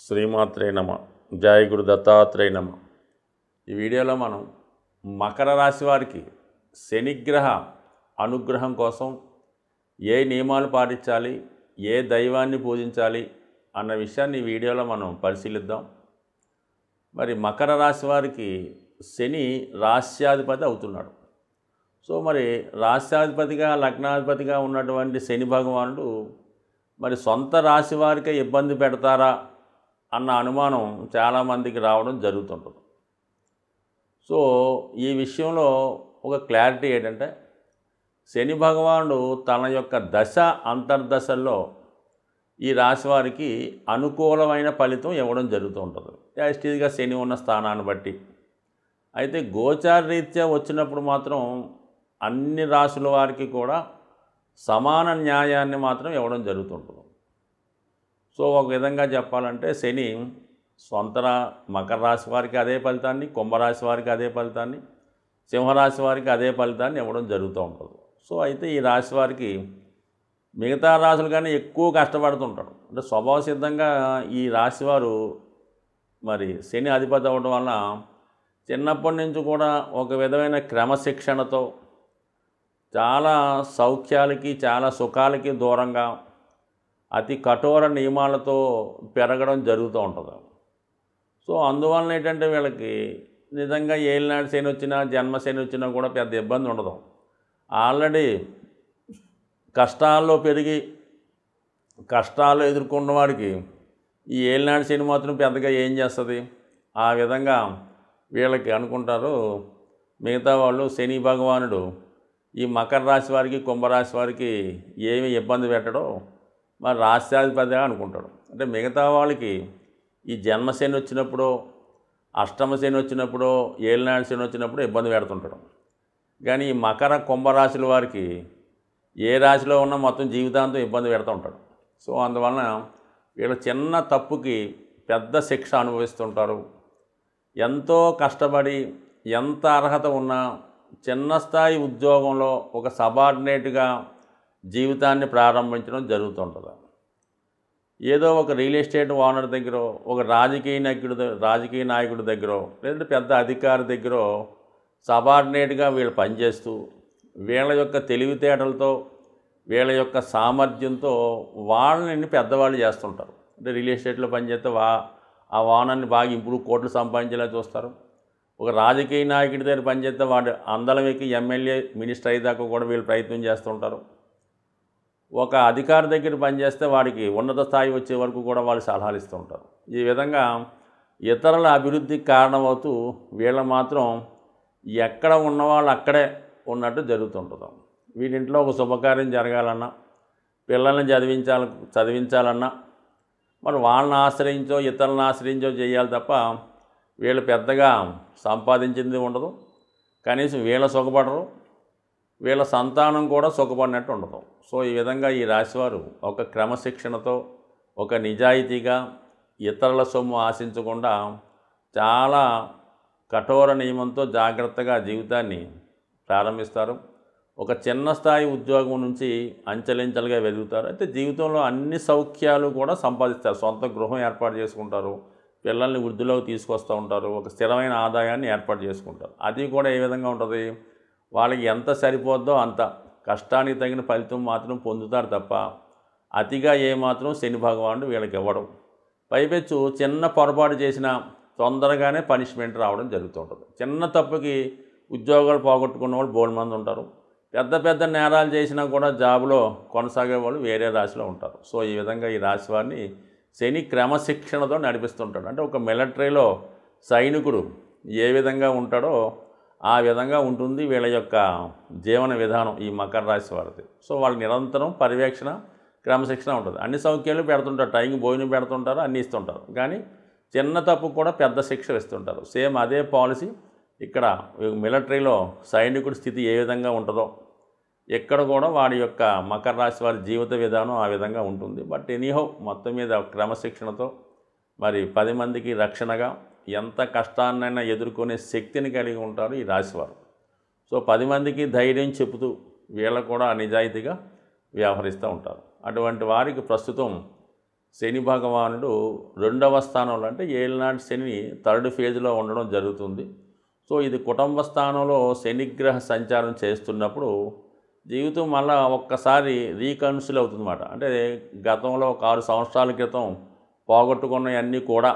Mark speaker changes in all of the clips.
Speaker 1: శ్రీమాత్రే నమ. జయ గురు దత్తాత్రేయ నమ. ఈ వీడియోలో మనం మకర రాశి వారికి శనిగ్రహ అనుగ్రహం కోసం ఏ నియమాలు పాటించాలి, ఏ దైవాన్ని పూజించాలి అన్న విషయాన్ని ఈ వీడియోలో మనం పరిశీలిద్దాం. మరి మకర రాశి వారికి శని రాశ్యాధిపతి అవుతున్నాడు. సో మరి రాశ్యాధిపతిగా లగ్నాధిపతిగా ఉన్నటువంటి శని భగవానుడు మరి సొంత రాశి వారికే ఇబ్బంది పెడతారా అన్న అనుమానం చాలామందికి రావడం జరుగుతుంటుంది. సో ఈ విషయంలో ఒక క్లారిటీ ఏంటంటే, శని భగవానుడు తన యొక్క దశ అంతర్దశల్లో ఈ రాశి వారికి అనుకూలమైన ఫలితం ఇవ్వడం జరుగుతూ ఉంటుంది, యాస్టీజ్గా శని ఉన్న స్థానాన్ని బట్టి. అయితే గోచార రీత్యా వచ్చినప్పుడు మాత్రం అన్ని రాశుల వారికి కూడా సమాన న్యాయాన్ని మాత్రం ఇవ్వడం జరుగుతుంటుంది. సో ఒక విధంగా చెప్పాలంటే శని మకర రాశి వారికి అదే ఫలితాన్ని, కుంభరాశి వారికి అదే ఫలితాన్ని, సింహరాశి వారికి అదే ఫలితాన్ని ఇవ్వడం జరుగుతూ ఉంటుంది. సో అయితే ఈ రాశి వారికి మిగతా రాశులు కానీ ఎక్కువ కష్టపడుతుంటారు. అంటే స్వభావ సిద్ధంగా ఈ రాశివారు మరి శని అధిపతి అవ్వడం వలన చిన్నప్పటి నుంచి కూడా ఒక విధమైన క్రమశిక్షణతో చాలా సౌఖ్యాలకి చాలా సుఖాలకి దూరంగా అతి కఠోర నియమాలతో పెరగడం జరుగుతూ ఉంటుంది. సో అందువలన ఏంటంటే వీళ్ళకి నిజంగా ఏలినాడు శని వచ్చినా జన్మ శని వచ్చినా కూడా పెద్ద ఇబ్బంది ఉండదు. ఆల్రెడీ కష్టాల్లో పెరిగి కష్టాలు ఎదుర్కొన్న వాడికి ఈ ఏలినాడు శని మాత్రం పెద్దగా ఏం చేస్తుంది? ఆ విధంగా వీళ్ళకి అనుకుంటారు మిగతా వాళ్ళు. శని భగవానుడు ఈ మకర రాశి వారికి కుంభరాశి వారికి ఏమి ఇబ్బంది పెట్టడో మరి రాశ్యాధిపతిగా అనుకుంటాడు. అంటే మిగతా వాళ్ళకి ఈ జన్మశని వచ్చినప్పుడు, అష్టమ శని వచ్చినప్పుడు, ఏలినాడు శని వచ్చినప్పుడు ఇబ్బంది పెడుతుంటాడు. కానీ ఈ మకర కుంభరాశుల వారికి ఏ రాశిలో ఉన్నా మొత్తం జీవితాంతం ఇబ్బంది పెడుతూ ఉంటాడు. సో అందువలన వీళ్ళు చిన్న తప్పుకి పెద్ద శిక్ష అనుభవిస్తుంటారు. ఎంతో కష్టపడి ఎంత అర్హత ఉన్నా చిన్న స్థాయి ఉద్యోగంలో ఒక సబార్డినేట్గా జీవితాన్ని ప్రారంభించడం జరుగుతుంటుంది. ఏదో ఒక రియల్ ఎస్టేట్ ఓనర్ దగ్గర, ఒక రాజకీయ నాయకుడి దగ్గర, లేదంటే పెద్ద అధికారి దగ్గర సబార్డినేట్గా వీళ్ళు పనిచేస్తూ వీళ్ళ యొక్క తెలివితేటలతో వీళ్ళ యొక్క సామర్థ్యంతో వాళ్ళని పెద్దవాళ్ళు చేస్తుంటారు. అంటే రియల్ ఎస్టేట్లో పనిచేస్తే ఆ ఓనర్ని బాగా ఇంప్రూవ్ కోట్లు సంపాదించేలా చూస్తారు. ఒక రాజకీయ నాయకుడి దగ్గర పనిచేస్తే వాడు అందలం ఎక్కి ఎమ్మెల్యే మినిస్టర్ అయ్యేదాకా కూడా వీళ్ళు ప్రయత్నం చేస్తుంటారు. ఒక అధికారి దగ్గర పనిచేస్తే వాడికి ఉన్నత స్థాయి వచ్చే వరకు కూడా వాళ్ళు సలహాలు ఇస్తూ ఉంటారు. ఈ విధంగా ఇతరుల అభివృద్ధికి కారణమవుతూ వీళ్ళ మాత్రం ఎక్కడ ఉన్నవాళ్ళు అక్కడే ఉన్నట్టు జరుగుతుంటుంది. వీటింట్లో ఒక శుభకార్యం జరగాలన్నా, పిల్లల్ని చదివించాలన్నా మరి వాళ్ళని ఆశ్రయించో ఇతరులను ఆశ్రయించో చేయాలి తప్ప వీళ్ళు పెద్దగా సంపాదించింది ఉండదు. కనీసం వీళ్ళ సుఖపడరు, వీళ్ళ సంతానం కూడా సుఖపడినట్టు ఉండదు. సో ఈ విధంగా ఈ రాశివారు ఒక క్రమశిక్షణతో, ఒక నిజాయితీగా, ఇతరుల సొమ్ము ఆశించకుండా చాలా కఠోర నియమంతో జాగ్రత్తగా జీవితాన్ని ప్రారంభిస్తారు. ఒక చిన్న స్థాయి ఉద్యోగం నుంచి అంచెలంచెలుగా వెలుగుతారు. అయితే జీవితంలో అన్ని సౌఖ్యాలు కూడా సంపాదిస్తారు. సొంత గృహం ఏర్పాటు చేసుకుంటారు, పిల్లల్ని వృద్ధిలోకి తీసుకొస్తూ ఉంటారు, ఒక స్థిరమైన ఆదాయాన్ని ఏర్పాటు చేసుకుంటారు. అది కూడా ఏ విధంగా ఉంటుంది? వాళ్ళకి ఎంత సరిపోద్దో అంత కష్టానికి తగిన ఫలితం మాత్రం పొందుతారు తప్ప అతిగా ఏమాత్రం శని భగవానుడు వీళ్ళకి ఇవ్వడం. పైపెచ్చు చిన్న పొరపాటు చేసినా తొందరగానే పనిష్మెంట్ రావడం జరుగుతుంటుంది. చిన్న తప్పుకి ఉద్యోగాలు పోగొట్టుకున్న వాళ్ళు బోల్డ్ మంది ఉంటారు. పెద్ద పెద్ద నేరాలు చేసినా కూడా జాబులో కొనసాగే వాళ్ళు వేరే రాశిలో ఉంటారు. సో ఈ విధంగా ఈ రాశి వారిని శని క్రమశిక్షణతో నడిపిస్తుంటాడు. అంటే ఒక మిలిటరీలో సైనికుడు ఏ విధంగా ఉంటాడో ఆ విధంగా ఉంటుంది వీళ్ళ యొక్క జీవన విధానం ఈ మకర రాశి వారిది. సో వాళ్ళు నిరంతరం పర్యవేక్షణ, క్రమశిక్షణ ఉంటుంది. అన్ని సౌఖ్యాలు పెడుతుంటారు, టైంకి భోజనం పెడుతుంటారు, అన్నీ ఇస్తుంటారు. కానీ చిన్న తప్పు కూడా పెద్ద శిక్ష ఇస్తుంటారు. సేమ్ అదే పాలసీ ఇక్కడ మిలిటరీలో సైనికుడి స్థితి ఏ విధంగా ఉంటుందో ఇక్కడ కూడా వాడి యొక్క మకర రాశి వారి జీవిత విధానం ఆ విధంగా ఉంటుంది. బట్ ఎనీహౌ మొత్తం మీద క్రమశిక్షణతో మరి 10 మందికి రక్షణగా ఎంత కష్టాన్నైనా ఎదుర్కొనే శక్తిని కలిగి ఉంటారు ఈ రాశివారు. సో 10 మందికి ధైర్యం చెబుతూ వీళ్ళకు కూడా నిజాయితీగా వ్యవహరిస్తూ ఉంటారు. అటువంటి వారికి ప్రస్తుతం శని భగవానుడు రెండవ స్థానంలో అంటే ఏలినాటి శని థర్డ్ ఫేజ్లో ఉండడం జరుగుతుంది. సో ఇది కుటుంబ స్థానంలో శనిగ్రహ సంచారం చేస్తున్నప్పుడు జీవితం మళ్ళా ఒక్కసారి రీకన్సిల్ అవుతుందన్నమాట. అంటే గతంలో ఒక 6 సంవత్సరాల క్రితం పోగొట్టుకున్నవన్నీ కూడా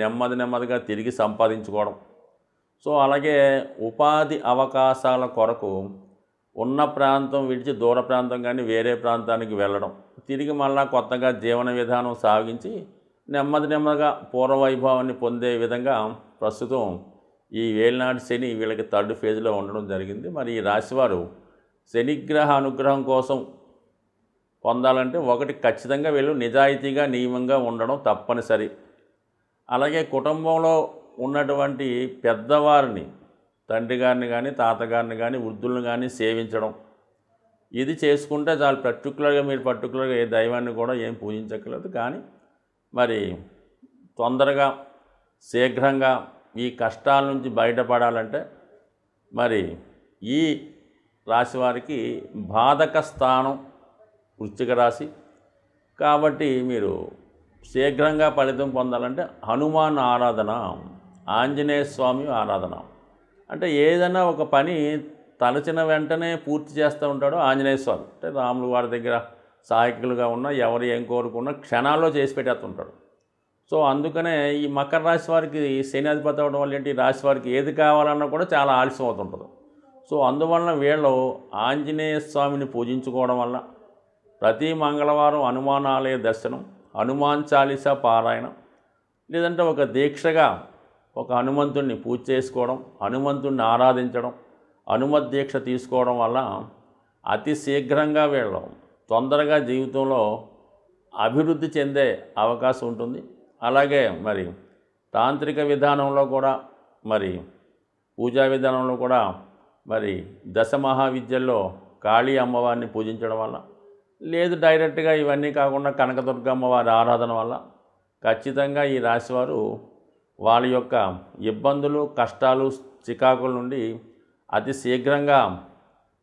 Speaker 1: నెమ్మదిగా తిరిగి సంపాదించుకోవడం. సో అలాగే ఉపాధి అవకాశాల కొరకు ఉన్న ప్రాంతం విడిచి దూర ప్రాంతం కానీ వేరే ప్రాంతానికి వెళ్ళడం, తిరిగి మళ్ళా కొత్తగా జీవన విధానం సాగించి నెమ్మదిగా పూర్వవైభవాన్ని పొందే విధంగా ప్రస్తుతం ఈ ఏలినాటి శని వీళ్ళకి థర్డ్ ఫేజ్లో ఉండడం జరిగింది. మరి ఈ రాశివారు శనిగ్రహ అనుగ్రహం కోసం పొందాలంటే ఒకటి ఖచ్చితంగా వీళ్ళు నిజాయితీగా నియమంగా ఉండడం తప్పనిసరి. అలాగే కుటుంబంలో ఉన్నటువంటి పెద్దవారిని, తండ్రి గారిని కానీ తాతగారిని కానీ వృద్ధులను కానీ సేవించడం, ఇది చేసుకుంటే చాలా పర్టికులర్గా ఏ దైవాన్ని కూడా ఏం పూజించక్కర్లేదు. కానీ మరి తొందరగా శీఘ్రంగా ఈ కష్టాల నుంచి బయటపడాలంటే మరి ఈ రాశి వారికి బాధక స్థానం వృశ్చిక రాశి కాబట్టి మీరు శీఘ్రంగా ఫలితం పొందాలంటే హనుమాన్ ఆరాధన, ఆంజనేయ స్వామి ఆరాధన. అంటే ఏదైనా ఒక పని తలచిన వెంటనే పూర్తి చేస్తూ ఉంటాడో ఆంజనేయ స్వామి. అంటే రాములు వారి దగ్గర సహాయకులుగా ఉన్న ఎవరు ఏం కోరుకున్నా క్షణాల్లో చేసి పెట్టేస్తుంటాడు. సో అందుకనే ఈ మకర రాశి వారికి శని అధిపతి అవ్వడం వల్ల ఏంటి, రాశి వారికి ఏది కావాలన్నా కూడా చాలా ఆలస్యం అవుతుంటుంది. సో అందువలన వీళ్ళు ఆంజనేయ స్వామిని పూజించుకోవడం వల్ల ప్రతి మంగళవారం హనుమాన్ ఆలయ దర్శనం, హనుమాన్ చాలీసా పారాయణం, లేదంటే ఒక దీక్షగా ఒక హనుమంతుడిని పూజ చేసుకోవడం, హనుమంతుడిని ఆరాధించడం, హనుమత్ దీక్ష తీసుకోవడం వల్ల అతి శీఘ్రంగా వీళ్ళు తొందరగా జీవితంలో అభివృద్ధి చెందే అవకాశం ఉంటుంది. అలాగే మరి తాంత్రిక విధానంలో కూడా మరి పూజా విధానంలో కూడా మరి దశ మహావిద్యల్లో కాళీ అమ్మవారిని పూజించడం వల్ల, లేదు డైరెక్ట్గా ఇవన్నీ కాకుండా కనకదుర్గ అమ్మవారి ఆరాధన వల్ల ఖచ్చితంగా ఈ రాశివారు వాళ్ళ యొక్క ఇబ్బందులు, కష్టాలు, చికాకుల నుండి అతి శీఘ్రంగా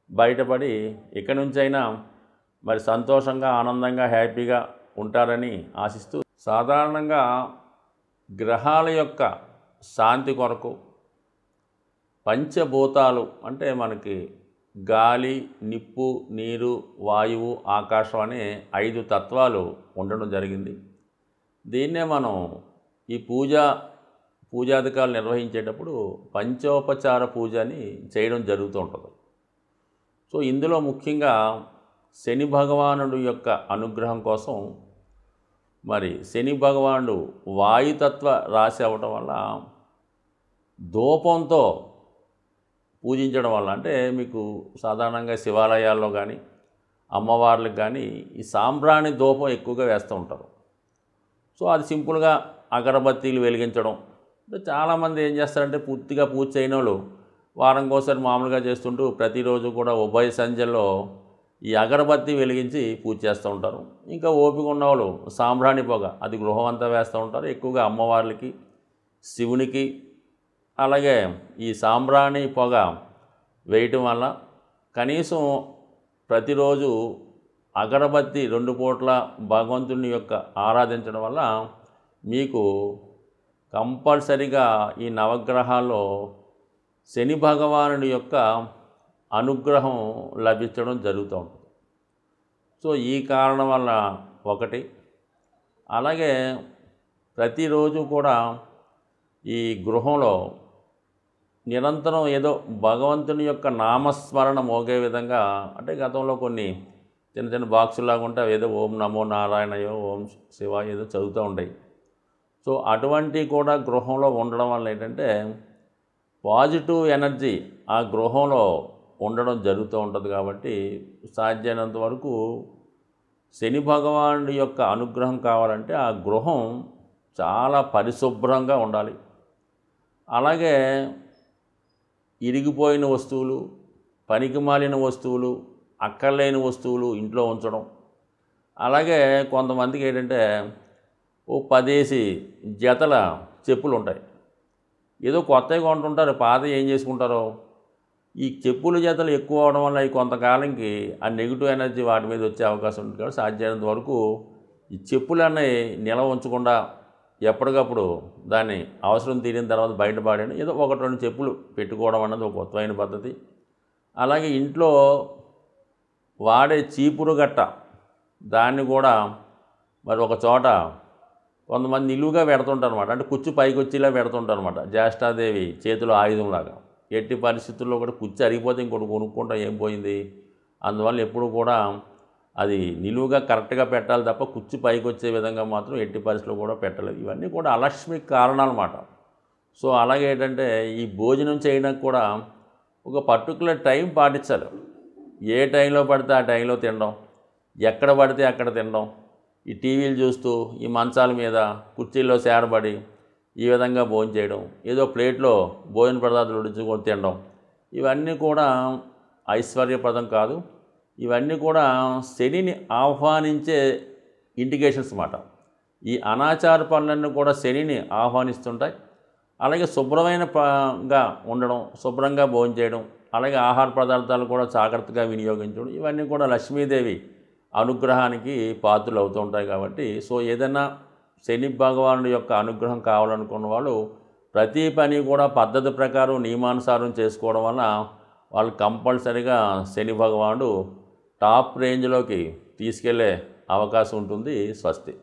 Speaker 1: బయటపడి ఇక నుంచైనా మరి సంతోషంగా, ఆనందంగా, హ్యాపీగా ఉంటారని ఆశిస్తూ, సాధారణంగా గ్రహాల యొక్క శాంతి కొరకు పంచభూతాలు అంటే మనకి గాలి, నిప్పు, నీరు, వాయువు, ఆకాశం అనే 5 తత్వాలు ఉండడం జరిగింది. దీన్నే మనం ఈ పూజాధికారులు నిర్వహించేటప్పుడు పంచోపచార పూజ అని చేయడం జరుగుతూ ఉంటుంది. సో ఇందులో ముఖ్యంగా శని భగవానుడు యొక్క అనుగ్రహం కోసం మరి శని భగవానుడు వాయుతత్వ రాశి అవ్వటం వల్ల ధూపంతో పూజించడం వల్ల, అంటే మీకు సాధారణంగా శివాలయాల్లో కానీ అమ్మవార్లకు కానీ ఈ సాంబ్రాణి ధూపం ఎక్కువగా వేస్తూ ఉంటారు. సో అది సింపుల్గా అగరబత్తీలు వెలిగించడం. అంటే చాలామంది ఏం చేస్తారంటే పూర్తిగా పూజ చేయని వాళ్ళు వారంకోసారి మామూలుగా చేస్తుంటూ ప్రతిరోజు కూడా ఉభయ సంధ్యల్లో ఈ అగరబత్తి వెలిగించి పూజ చేస్తూ ఉంటారు. ఇంకా ఓపిక ఉన్నవాళ్ళు సాంబ్రాణి పొగ అది గృహం అంతా వేస్తూ ఉంటారు. ఎక్కువగా అమ్మవార్లకి, శివునికి. అలాగే ఈ సాంబ్రాణి పొగ వేయటం వల్ల కనీసం ప్రతిరోజు అగరబత్తి 2 పూట్ల భగవంతుని యొక్క ఆరాధించడం వల్ల మీకు కంపల్సరిగా ఈ నవగ్రహాల్లో శని భగవానుడి యొక్క అనుగ్రహం లభించడం జరుగుతూ ఉంటుంది. సో ఈ కారణం వల్ల ఒకటి. అలాగే ప్రతిరోజు కూడా ఈ గృహంలో నిరంతరం ఏదో భగవంతుని యొక్క నామస్మరణ మోగే విధంగా, అంటే గతంలో కొన్ని చిన్న బాక్సులాగా ఉంటే ఏదో ఓం నమో నారాయణయో, ఓం శివాయ ఏదో చదువుతూ ఉంటాయి. సో అటువంటి కూడా గృహంలో ఉండడం వల్ల ఏంటంటే పాజిటివ్ ఎనర్జీ ఆ గృహంలో ఉండడం జరుగుతూ ఉంటుంది. కాబట్టి సాధ్యమైనంత వరకు శని భగవానుడి యొక్క అనుగ్రహం కావాలంటే ఆ గృహం చాలా పరిశుభ్రంగా ఉండాలి. అలాగే ఇరిగిపోయిన వస్తువులు, పనికిమాలిన వస్తువులు, అక్కర్లేని వస్తువులు ఇంట్లో ఉంచడం. అలాగే కొంతమందికి ఏంటంటే ఓ 10 జతల చెప్పులు ఉంటాయి. ఏదో కొత్తవి కొంటుంటారు, పాత ఏం చేసుకుంటారో. ఈ చెప్పుల జతలు ఎక్కువ అవడం వల్ల ఈ కొంతకాలంకి ఆ నెగిటివ్ ఎనర్జీ వాటి మీద వచ్చే అవకాశం ఉంటుంది. కాబట్టి సాధ్యమైనంత వరకు ఈ చెప్పులన్నీ నిల్వ ఉంచకుండా ఎప్పటికప్పుడు దాన్ని అవసరం తీరిన తర్వాత బయట పాడేయడం, ఏదో 1-2 చెప్పులు పెట్టుకోవడం అన్నది ఒక కొత్తమైన పద్ధతి. అలాగే ఇంట్లో వాడే చీపురు గట్ట దాన్ని కూడా మరి ఒక చోట కొంతమంది నిలువుగా పెడుతుంటారు అనమాట. అంటే కుచ్చు పైకి వచ్చేలా పెడుతుంటారు అనమాట. జ్యేష్ఠాదేవి చేతిలో ఆయుధంలాగా. ఎట్టి పరిస్థితుల్లో కూడా కుచ్చు అరిగిపోతే ఇంకోటి కొనుక్కుంటా ఏం పోయింది. అందువల్ల ఎప్పుడు కూడా అది నిలువుగా కరెక్ట్గా పెట్టాలి తప్ప కుచ్చు పైకి వచ్చే విధంగా మాత్రం ఎట్టి పరిస్థితుల్లో కూడా పెట్టలేదు. ఇవన్నీ కూడా అలక్ష్మికి కారణాలు అన్నమాట. సో అలాగే ఏంటంటే ఈ భోజనం చేయడానికి కూడా ఒక పర్టికులర్ టైం పాటించాలి. ఏ టైంలో పడితే ఆ టైంలో తినడం, ఎక్కడ పడితే అక్కడ తినడం, ఈ టీవీలు చూస్తూ ఈ మంచాల మీద కుర్చీల్లో సేరబడి ఈ విధంగా భోజనం చేయడం, ఏదో ప్లేట్లో భోజన పదార్థాలు ఉడుచుకొని తినడం, ఇవన్నీ కూడా ఐశ్వర్యప్రదం కాదు. ఇవన్నీ కూడా శనిని ఆహ్వానించే ఇండికేషన్స్ అన్నమాట. ఈ అనాచార పనులన్నీ కూడా శనిని ఆహ్వానిస్తుంటాయి. అలాగే శుభ్రమైనగా ఉండడం, శుభ్రంగా భోజనం చేయడం, అలాగే ఆహార పదార్థాలు కూడా జాగ్రత్తగా వినియోగించడం, ఇవన్నీ కూడా లక్ష్మీదేవి అనుగ్రహానికి పాత్రలు అవుతూ ఉంటాయి. కాబట్టి సో ఏదైనా శని భగవానుడి యొక్క అనుగ్రహం కావాలనుకున్న వాళ్ళు ప్రతి పని కూడా పద్ధతి ప్రకారం నియమానుసారం చేసుకోవడం వల్ల వాళ్ళు కంపల్సరీగా శని భగవానుడు టాప్ రేంజ్లోకి తీసుకెళ్లే అవకాశం ఉంటుంది. స్వస్తి.